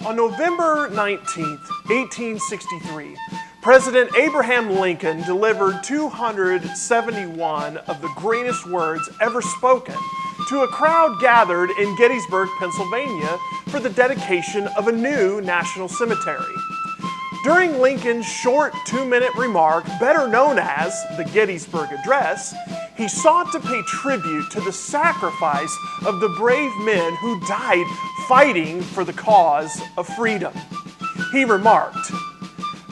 On November 19th, 1863, President Abraham Lincoln delivered 271 of the greatest words ever spoken to a crowd gathered in Gettysburg, Pennsylvania for the dedication of a new national cemetery. During Lincoln's short 2-minute remark, better known as the Gettysburg Address, he sought to pay tribute to the sacrifice of the brave men who died fighting for the cause of freedom. He remarked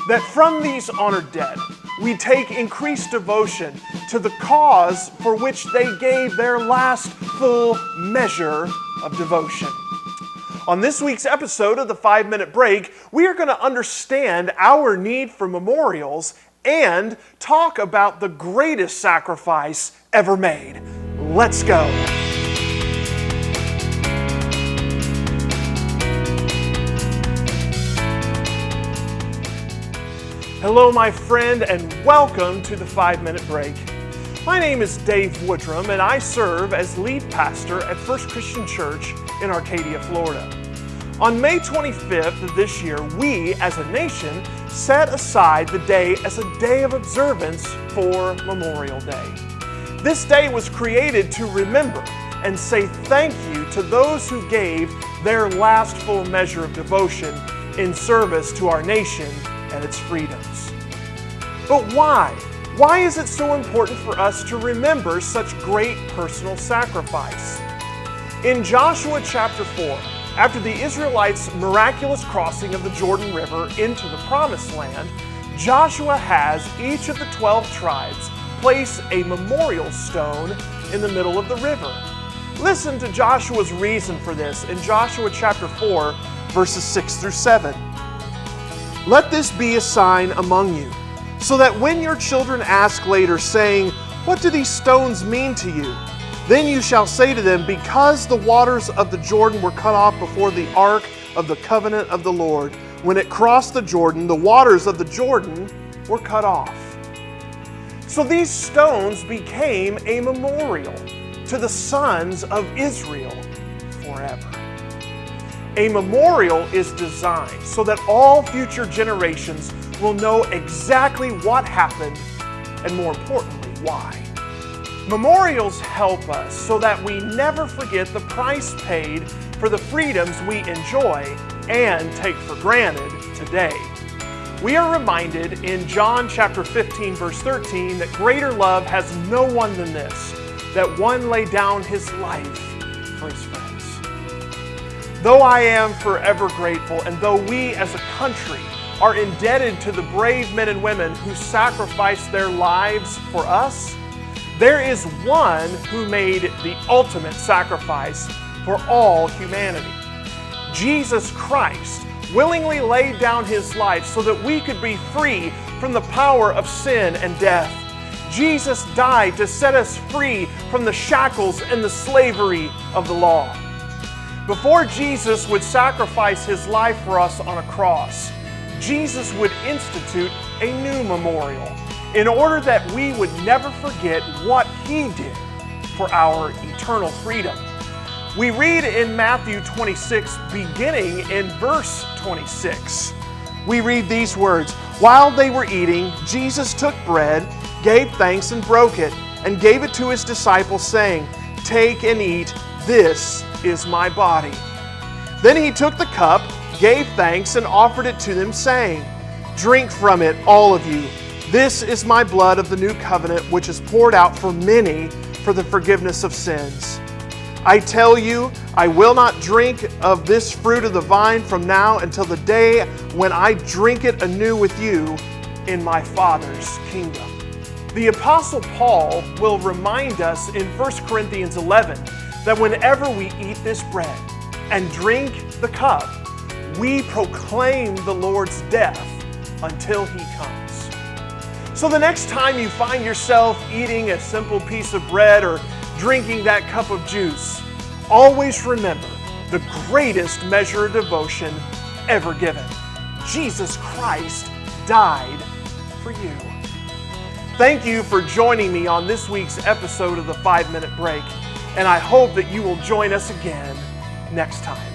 that from these honored dead, we take increased devotion to the cause for which they gave their last full measure of devotion. On this week's episode of the 5-Minute Break, we are going to understand our need for memorials and talk about the greatest sacrifice ever made. Let's go. Hello, my friend, and welcome to the 5-Minute Break. My name is Dave Woodrum, and I serve as lead pastor at First Christian Church in Arcadia, Florida. On May 25th of this year, we as a nation set aside the day as a day of observance for Memorial Day. This day was created to remember and say thank you to those who gave their last full measure of devotion in service to our nation and its freedoms. But why? Why is it so important for us to remember such great personal sacrifice? In Joshua chapter 4, after the Israelites' miraculous crossing of the Jordan River into the Promised Land, Joshua has each of the 12 tribes place a memorial stone in the middle of the river. Listen to Joshua's reason for this in Joshua chapter 4, verses 6 through 7. Let this be a sign among you, so that when your children ask later, saying, "What do these stones mean to you?" Then you shall say to them, "Because the waters of the Jordan were cut off before the ark of the covenant of the Lord. When it crossed the Jordan, the waters of the Jordan were cut off." So these stones became a memorial to the sons of Israel forever. A memorial is designed so that all future generations will know exactly what happened and, more importantly, why. Memorials help us so that we never forget the price paid for the freedoms we enjoy and take for granted today. We are reminded in John chapter 15, verse 13, that greater love has no one than this, that one lay down his life for his friends. Though I am forever grateful, and though we as a country are indebted to the brave men and women who sacrificed their lives for us, there is one who made the ultimate sacrifice for all humanity. Jesus Christ willingly laid down his life so that we could be free from the power of sin and death. Jesus died to set us free from the shackles and the slavery of the law. Before Jesus would sacrifice his life for us on a cross, Jesus would institute a new memorial in order that we would never forget what he did for our eternal freedom. We read in Matthew 26, beginning in verse 26. We read these words, "While they were eating, Jesus took bread, gave thanks and broke it, and gave it to his disciples, saying, 'Take and eat, this is my body.' Then he took the cup, gave thanks, and offered it to them, saying, 'Drink from it, all of you. This is my blood of the new covenant, which is poured out for many for the forgiveness of sins. I tell you, I will not drink of this fruit of the vine from now until the day when I drink it anew with you in my Father's kingdom.'" The Apostle Paul will remind us in 1 Corinthians 11 that whenever we eat this bread and drink the cup, we proclaim the Lord's death until he comes. So the next time you find yourself eating a simple piece of bread or drinking that cup of juice, always remember the greatest measure of devotion ever given. Jesus Christ died for you. Thank you for joining me on this week's episode of the 5-Minute Break, and I hope that you will join us again next time.